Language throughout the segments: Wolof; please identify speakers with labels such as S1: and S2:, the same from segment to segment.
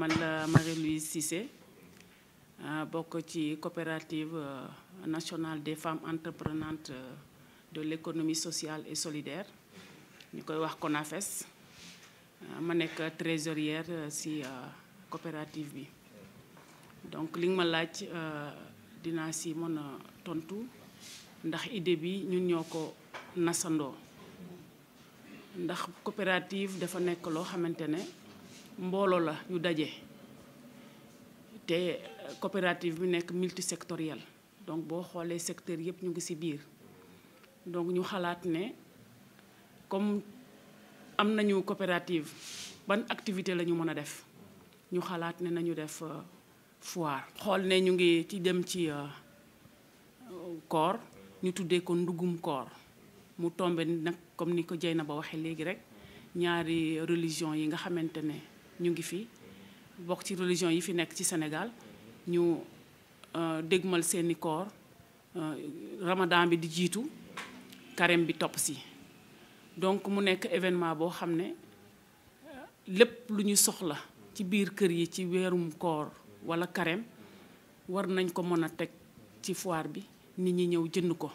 S1: man la Marie-Louise Cissé bokk ci coopérative nationale des femmes entreprenantes de l'économie sociale et solidaire ñu koy wax CONAFES ma nekk trésorière ci coopérative bi donc li nga ma laaj dinaa ci mën a tontu ndax idée bi ñun ñoo ko nasandoo ndax coopérative dafa nekk loo xamante ne mbooloo la yu daje te coopérative bi nekk multisectoriel donc boo xoolee secteur yëpp ñu ngi ci biir donc ñu xalaat ne comme am nañu coopérative ban activité la ñu mën a def ñu xalaat ne nañu def foire. xool ne ñu ngi ci dem ci koor ñu tuddee ko ndugum koor mu tombe nag comme ni ko Dieyna ba waxee léegi rek ñaari religion yi nga xamante ne ñu ngi fi bokk ci religion yi fi nekk ci Sénégal ñu dégmal seeni koor Ramadan bi di jiitu carême bi topp si donc mu nekk événement boo xam ne lépp lu ñu soxla ci biir kër yi ci weerum koor wala carême war nañ ko mën a teg ci foire bi nit ñi ñëw jënd ko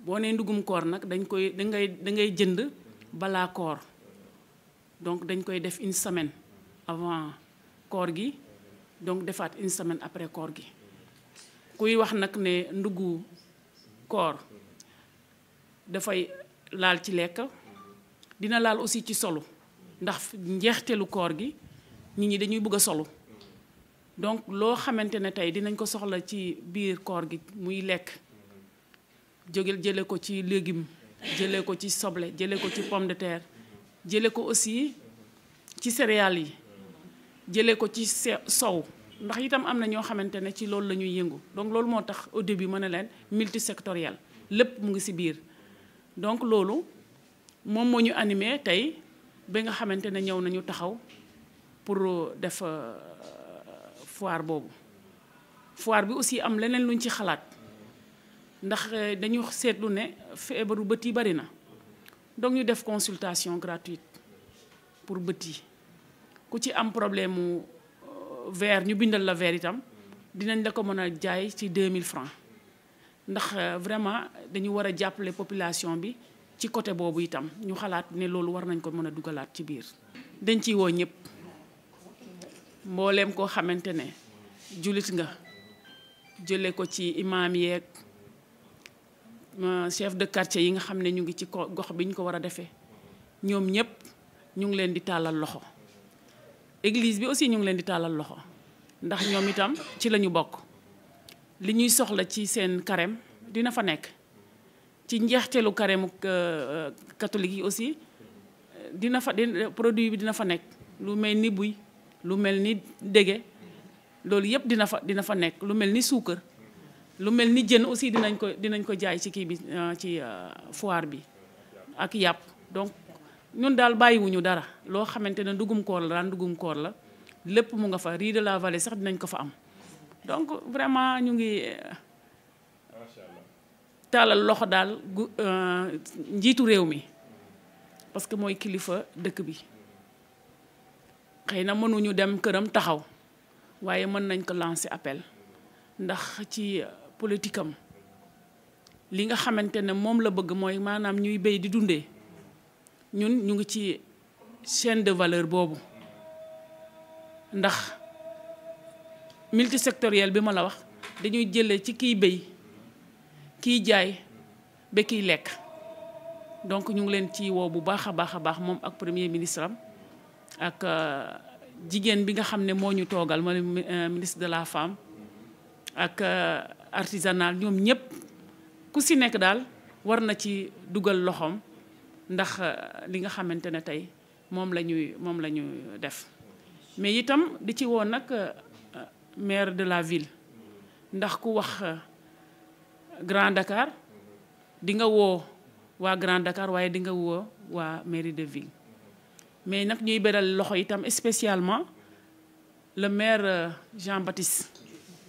S1: boo nee ndugum koor nag dangay jënd balaa koor donc dañ koy def une semaine avant koor gi donc defaat une semaine après koor gi kuy wax nag ne ndugu koor dafay laal ci lekk dina laal aussi ci solu ndax njeexteelu koor gi nit ñi dañuy bëgg a solu donc loo xamante ne tey dinañ ko soxla ci biir koor gi muy lekk jële ko ci légume jële ko ci soble jële ko ci pomme de terre jële ko aussi ci céréales yi jële ko ci sow ndax itam am na ñoo xamante ne ci loolu la ñuy yëngu donc loolu moo tax au début mën na leen multisectoriel lépp mu ngi ci biir donc loolu moom moo ñu animé tey ba nga xamante ne ñëw nañu taxaw pour def foire boobu foire bi aussi am leneen luñ ci xalaat ndax dañu seetlu ne feebaru bët yi bari na donc ñu def consultation gratuite pour bët yi ku ci am problème mu verre ñu bindal la verre itam dinañ la ko mën a jaay ci 2000 francs ndax vraiment dañu war a jàppale population bi ci côté boobu itam ñu xalaat ne loolu war nañ ko mën a dugalaat ci biir. dañ ciy woo ñëpp mbooleem koo xamante ne jullit nga jële ko ci imaam yeeg chef de quartier yi nga xam ne ñu ngi ci gox bi ñu ko war a defee ñoom ñëpp ñu ngi leen di tàllal loxo église bi aussi ñu ngi leen di tàllal loxo ndax ñoom itam ci la ñu bokk li ñuy soxla ci seen carême dina fa nekk ci njeexteelu carême catholique yi aussi produit bi dina fa nekk lu mel ni buy lu mel ni dége loolu yëpp dina fa nekk lu mel ni suukar lu mel ni jën aussi dinañ ko jaay ci kii bi ci foire bi ak yàpp donc ñun daal bàyyiwuñu dara loo xamante ne ndugum koor la daan ndugum koor la lépp mu nga fa riz de la vallée sax dinañ ko fa am donc vraiment ñu ngi taalal loxo daal njiitu réew mi parce que mooy kilifa dëkk bi xëy na mënuñu dem këram taxaw waaye mën nañ ko lancer appel ndax ci politique am li nga xamante ne moom la bëgg mooy maanaam ñuy béy di dundee ñun ñu ngi ci chaîne de valeur boobu ndax multisectoriel bi ma la wax dañuy jëlee ci kiy béy kiy jaay ba kiy lekk donc ñu ngi leen ci woo bu baax a baax moom ak premier ministre am ak jigéen bi nga xam ne moo ñu toogal mooy ministre de la femme ak artisanal ñoom ñëpp ku ci nekk daal war na ci dugal loxoom ndax li nga xamante ne tey moom la ñuy def mais itam di ci woon nag maire de la ville ndax ku wax Grand Dakar di nga woo waa Grand Dakar waaye di nga woo waa mairie de ville mais nag ñuy beral loxo itam spécialement le maire Jean-Baptiste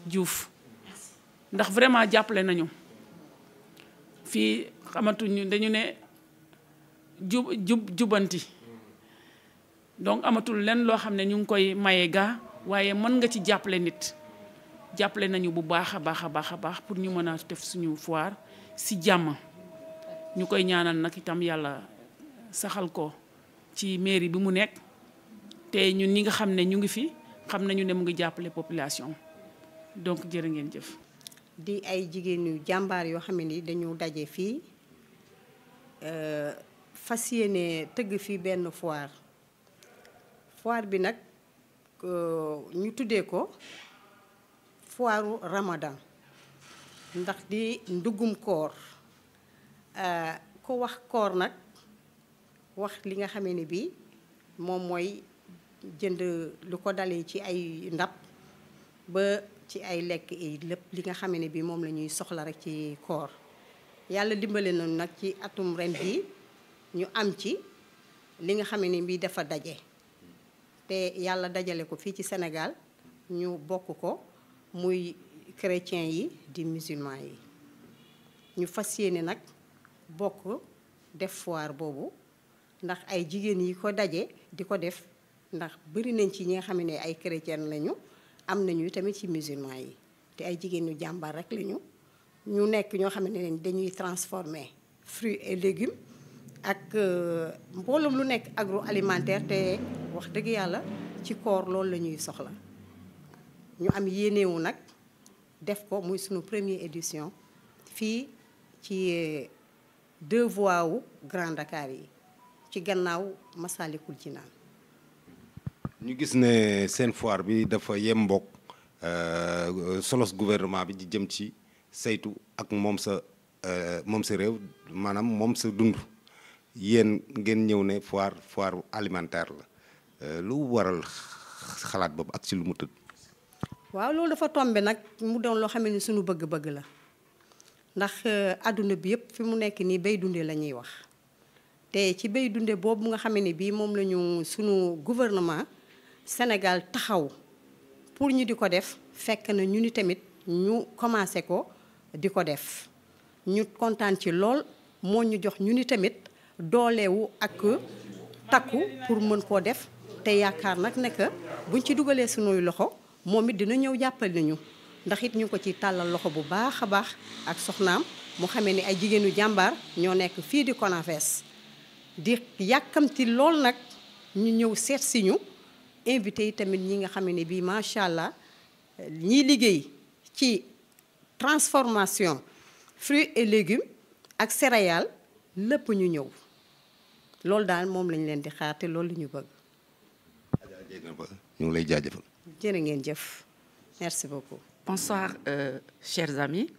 S1: Diouf ndax vraiment jàppale nañu fii xamatuñu dañu ne jubanti donc amatul lenn loo xam ne ñu ngi koy maye gaa waaye mën nga ci jàppale nit jàppale nañu bu baax a baax a baax a baax pour ñu mën a def suñu foire si jàmm ñu koy ñaanal nag itam yàlla saxal ko ci mairie bi mu nekk te ñun ñi nga xam ne ñu ngi fi xam nañu ne mu ngi jàppale population donc jërë ngeen jëf.
S2: di ay jigéen yu jàmbaar yoo xam ne ni dañu daje fii fas yéene tëgg fii benn foire bi nag ñu tuddee ko foiru Ramadan ndax di ndugum koor ko wax koor nag wax li nga xamee ne bii moom mooy jënd lu ko dalee ci ay ndab ba ci ay lekk yi lépp li nga xamee ne bii moom la ñuy soxla rek ci koor yàlla dimbale nañu nag ci atum ren bi ñu am ci li nga xamee ne bii dafa daje te yàlla dajale ko fii ci Sénégal ñu bokk ko muy chrétien yi di musulman yi ñu fas yéene nag bokk def foire boobu ndax ay jigéen yi ko daje di ko def ndax bari nañ ci ñi nga xam ne ay chrétien lañu am nañu tamit ci musulman yi te ay jigéen ñu jàmbaar rek lañu ñu nekk ñoo xam ne dañuy transformer fruits et légumes ak mboolum lu nekk agroalimentaire te wax dëgg yàlla ci koor loolu la ñuy soxla ñu am yéenewu nag def ko muy sunu première édition fii ci 2 voies wu Grand Dakar yi ci gannaaw Massalikul Jinaan
S3: ñu gis ne seen foire bi dafa yemboog solos gouvernement bi di jëm ci saytu ak moom sa réew maanaam moom sa dund yéen ngeen ñëw ne foire alimentaire la lu waral xalaat boobu ak ci lu mu tëdd.
S2: waaw loolu dafa tombe nag mu doon loo xam ne suñu bëgg-bëgg la ndax àdduna bi yëpp fi mu nekk nii bay dunde la ñuy wax te ci bay dunde boobu nga xam ne bii moom la ñu sunu gouvernement Sénégal taxaw pour ñu di ko def fekk na ñu ni tamit ñu commencé ko di ko def ñu kontaan ci lool moo ñu jox ñu ni tamit dooleewu ak takku pour mën koo def te yaakaar nag ne que buñ ci dugalee sunuy loxo moom it dina ñëw jàppale nañu ndax it ñu ko ci tàllal loxo bu baax a baax ak soxnaam mu xamee ni ay jigéenu jàmbaar ñoo nekk fii di Konafes di yàkkamti lool nag ñu ñëw seet si ñu invité yi tamit ñi nga xam ne bii macha allah ñiy liggéey ci transformation fruits et légumes ak céréales lépp ñu ñëw loolu daal moom lañ leen di xaar te loolu la ñu bëgg.
S3: ñu ngi lay jaajëfal.
S2: jërë ngeen jëf merci beaucoup.
S4: Bonsoir chers amis,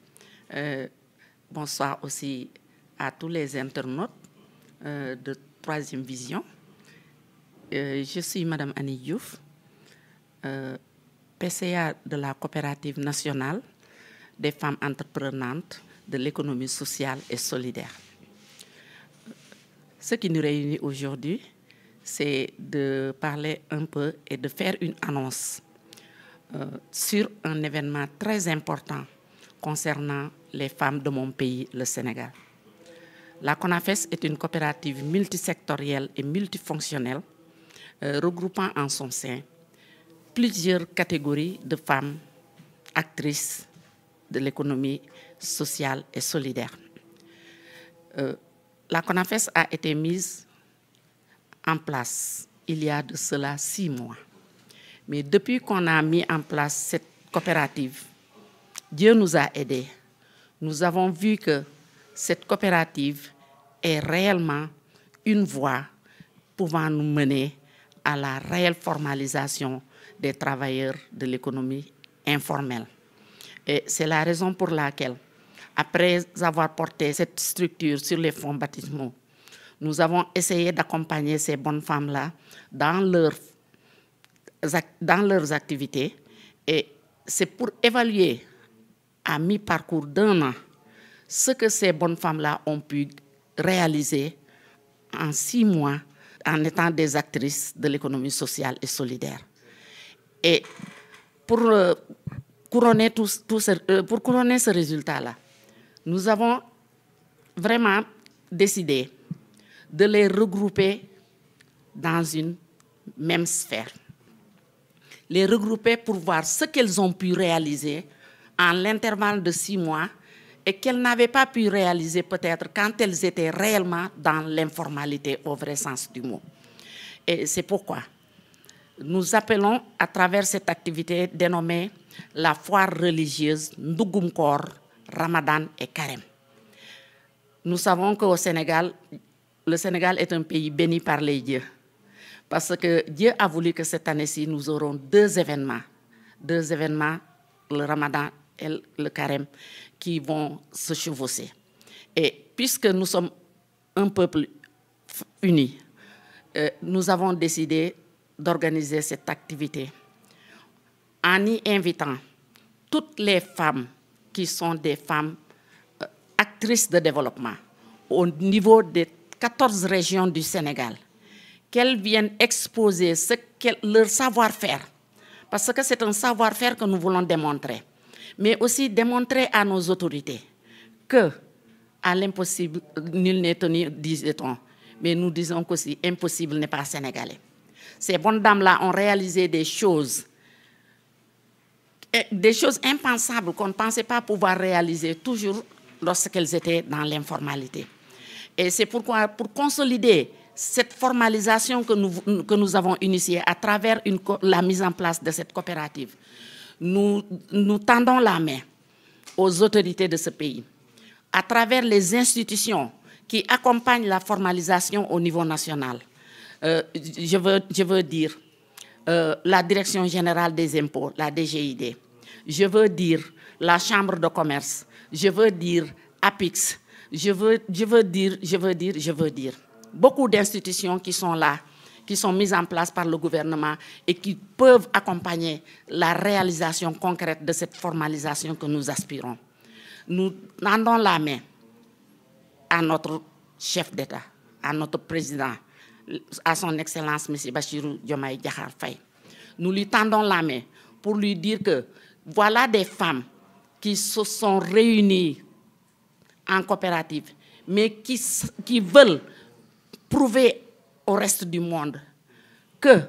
S4: bonsoir aussi à tous les internautes de Troisième Vision. Je suis Madame Annie Diouf, PCA de la Coopérative nationale des femmes entreprenantes de l'économie sociale et solidaire. Ce qui nous réunit aujourd'hui, c'est de parler un peu et de faire une annonce sur un événement très important concernant les femmes de mon pays, le Sénégal. La CONAFES est une coopérative multisectorielle et multifonctionnelle regroupant en son sein plusieurs catégories de femmes actrices de l'économie sociale et solidaire. La CONAFES a été mise en place il y a de cela 6 mois. Mais depuis qu'on a mis en place cette coopérative, Dieu nous a aidés. Nous avons vu que cette coopérative est réellement une voie pouvant nous mener à la réelle formalisation des travailleurs de l'économie informelle. Et c'est la raison pour laquelle, après avoir porté cette structure sur les fonds baptismaux, nous avons essayé d'accompagner ces bonnes femmes-là dans leurs activités. Et c'est pour évaluer à mi-parcours d'1 an ce que ces bonnes femmes-là ont pu réaliser en 6 mois en étant des actrices de l'économie sociale et solidaire. Et pour couronner ce résultat-là, nous avons vraiment décidé de les regrouper dans une même sphère. Les regrouper pour voir ce qu'elles ont pu réaliser en l'intervalle de 6 mois et qu'elles n'avaient pas pu réaliser peut-être quand elles étaient réellement dans l'informalité au vrai sens du mot. Et c'est pourquoi nous appelons à travers cette activité dénommée la foire religieuse Ndougoum Koor, Ramadan et Carême. Nous savons qu'au Sénégal, le Sénégal est un pays béni par les dieux. Parce que Dieu a voulu que cette année-ci, nous aurons 2 événements. 2 événements, le Ramadan et le Carême, qui vont se chevaucher. Et puisque nous sommes un peuple uni, nous avons décidé d'organiser cette activité en y invitant toutes les femmes qui sont des femmes actrices de développement au niveau des 14 régions du Sénégal, qu'elles viennent exposer leur savoir-faire, parce que c'est un savoir-faire que nous voulons démontrer, mais aussi démontrer à nos autorités que, à l'impossible, nul n'est tenu, disait-on, mais nous disons qu'aussi impossible n'est pas sénégalais. Ces bonnes dames-là ont réalisé des choses impensables qu'on ne pensait pas pouvoir réaliser toujours lorsqu'elles étaient dans l'informalité. Et c'est pourquoi, pour consolider cette formalisation que nous avons initiée à travers la mise en place de cette coopérative, nous tendons la main aux autorités de ce pays, à travers les institutions qui accompagnent la formalisation au niveau national. Je veux dire la Direction générale des impôts, la DGID. Je veux dire la Chambre de commerce. Je veux dire APIX. Je veux dire. Beaucoup d'institutions qui sont là, qui sont mises en place par le gouvernement et qui peuvent accompagner la réalisation concrète de cette formalisation que nous aspirons. Nous tendons la main à notre chef d'État, à notre président, à son Excellence M. Bassirou Diomaye Diakhar Faye. Nous lui tendons la main pour lui dire que voilà des femmes qui se sont réunies en coopérative, mais qui veulent prouver au reste du monde que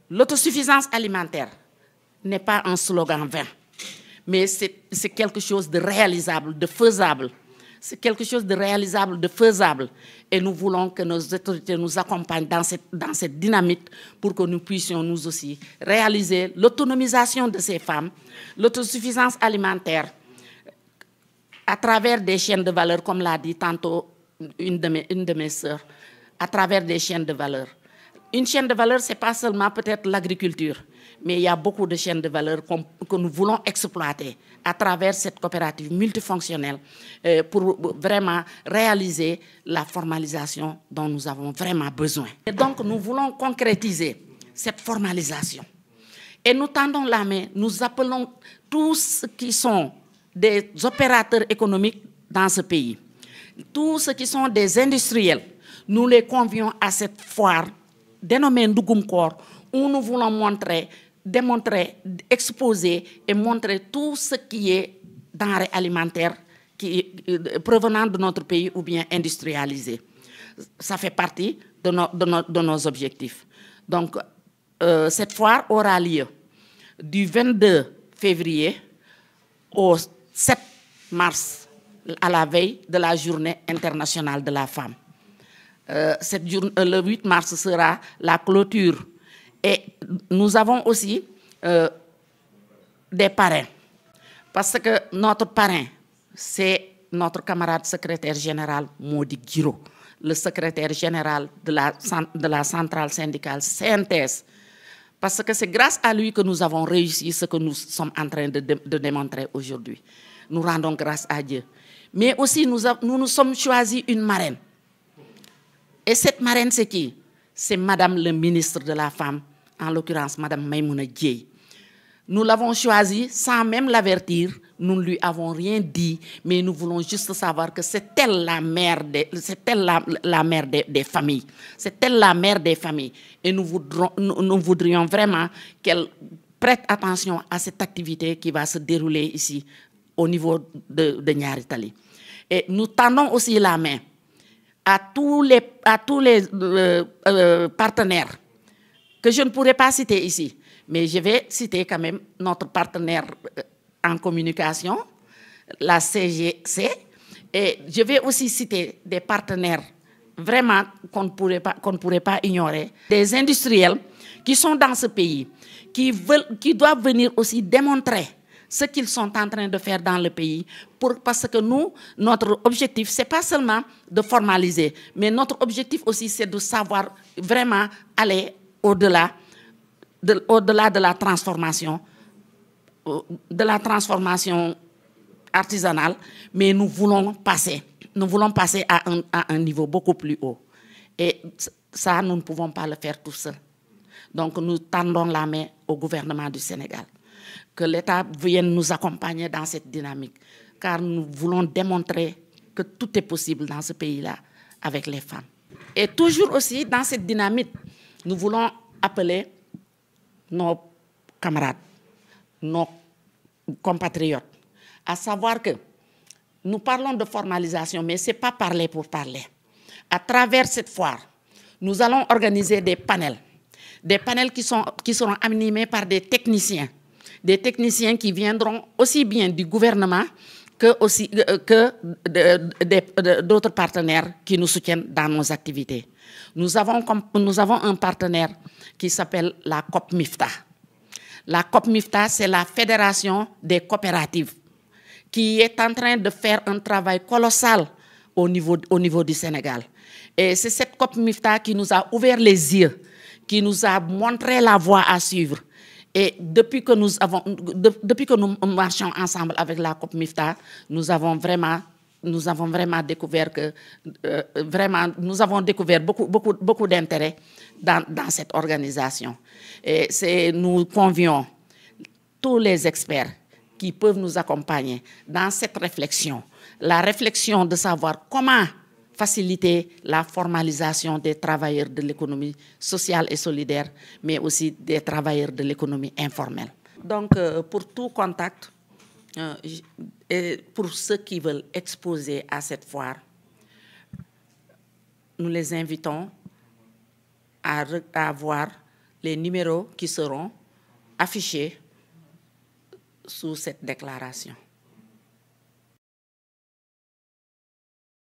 S4: l'autosuffisance alimentaire n'est pas un slogan vain, mais c'est quelque chose de réalisable, de faisable. C'est quelque chose de réalisable, de faisable. Et nous voulons que nos autorités nous accompagnent dans cette dynamique pour que nous puissions nous aussi réaliser l'autonomisation de ces femmes, l'autosuffisance alimentaire, à travers des chaînes de valeur, comme l'a dit tantôt une de mes sœurs, à travers des chaînes de valeur. Une chaîne de valeur, ce n'est pas seulement peut-être l'agriculture, mais il y a beaucoup de chaînes de valeur que nous voulons exploiter à travers cette coopérative multifonctionnelle pour vraiment réaliser la formalisation dont nous avons vraiment besoin. Et donc, nous voulons concrétiser cette formalisation. Et nous tendons la main, nous appelons tous ceux qui sont des opérateurs économiques dans ce pays, tous ceux qui sont des industriels, nous les convions à cette foire dénommée Ndougoum Koor, où nous voulons démontrer, exposer et montrer tout ce qui est denrées alimentaires provenant de notre pays ou bien industrialisées. Ça fait partie de nos objectifs. Donc, cette foire aura lieu du 22 février au 7 mars, à la veille de la Journée internationale de la femme. Le 8 mars sera la clôture. Et nous avons aussi des parrains. Parce que notre parrain, c'est notre camarade secrétaire général Mody Guiro, le secrétaire général de la centrale syndicale CNTS. Parce que c'est grâce à lui que nous avons réussi ce que nous sommes en train de démontrer aujourd'hui. Nous rendons grâce à Dieu. Mais aussi, nous sommes choisis une marraine. Et cette marraine, c'est qui? C'est Madame le ministre de la Femme, en l'occurrence Madame Maïmouna Dièye. Nous l'avons choisie sans même l'avertir, nous ne lui avons rien dit, mais nous voulons juste savoir que c'est elle la mère des familles. C'est elle la mère des familles. Et nous voudrions vraiment qu'elle prête attention à cette activité qui va se dérouler ici, au niveau de Niary Tally. Et nous tendons aussi la main à tous les partenaires que je ne pourrais pas citer ici. Mais je vais citer quand même notre partenaire en communication, la CGC, et je vais aussi citer des partenaires vraiment qu'on ne pourrait pas ignorer, des industriels qui sont dans ce pays, qui doivent venir aussi démontrer ce qu'ils sont en train de faire dans le pays, parce que nous, notre objectif, ce n'est pas seulement de formaliser, mais notre objectif aussi, c'est de savoir vraiment aller au-delà de la transformation artisanale, mais nous voulons passer à un niveau beaucoup plus haut. Et ça, nous ne pouvons pas le faire tout seuls. Donc, nous tendons la main au gouvernement du Sénégal, que l'État vienne nous accompagner dans cette dynamique, car nous voulons démontrer que tout est possible dans ce pays-là avec les femmes. Et toujours aussi, dans cette dynamique, nous voulons appeler nos camarades, nos compatriotes, à savoir que nous parlons de formalisation, mais ce n'est pas parler pour parler. À travers cette foire, nous allons organiser des panels qui seront animés par des techniciens qui viendront aussi bien du gouvernement que d'autres partenaires qui nous soutiennent dans nos activités. Nous avons un partenaire qui s'appelle la COP MIFTA. La COP MIFTA, c'est la Fédération des coopératives qui est en train de faire un travail colossal au niveau du Sénégal. Et c'est cette COP MIFTA qui nous a ouvert les yeux, qui nous a montré la voie à suivre. Et depuis que nous marchons ensemble avec la COP MIFTA, nous avons vraiment découvert beaucoup d'intérêt dans cette organisation. Et nous convions tous les experts qui peuvent nous accompagner dans cette réflexion, la réflexion de savoir comment faciliter la formalisation des travailleurs de l'économie sociale et solidaire, mais aussi des travailleurs de l'économie informelle. Donc, pour tout contact, et pour ceux qui veulent exposer à cette foire, nous les invitons à voir les numéros qui seront affichés sous cette déclaration.